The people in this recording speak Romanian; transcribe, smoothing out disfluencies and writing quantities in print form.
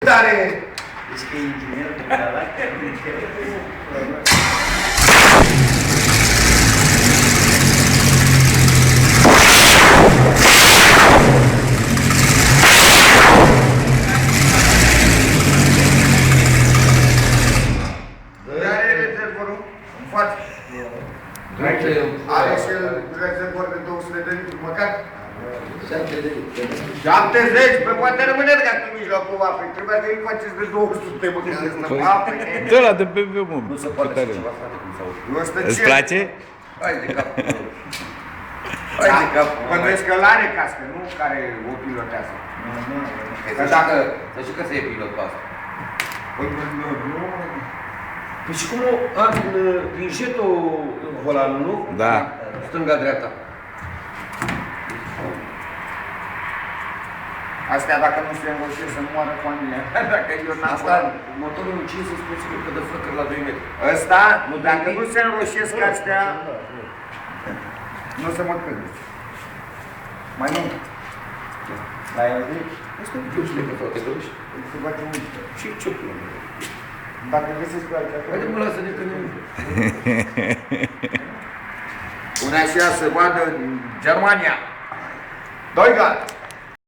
Tare! Deci că e inginer de la Are și el rezervor de 200 de litri, măcar 70. 70, pe poate rămâne dacă în mijlocul apei. Trebuia să-i faceți de 200, măcar să apă. De ăla de BMW, mă. Nu se poate așa ceva, frate, cum s-aude. Îți place? Hai de cap. Hai de cap. Bănuiesc că l-are cască, nu care o pilotează. Că dacă, să știu că se e pilot pe asta. Păi nu. Păi și cum o, din jetul volanul, nu? Da. Stânga-dreapta. Astea dacă nu se înroșie să nu moară familia. Dacă eu n-am Asta, motorul în 500 că dă flăcări la 2 metri. Ăsta, dacă nu se înroșesc astea, nu se mă credeți. Mai mult. La el de aici, Asta e chiușile că frate, găuși. se face mult. Și ciocul. Dacă găsesc pe aici, Haide mă lasă de că nu. una și ea să vadă Germania. Doi gata.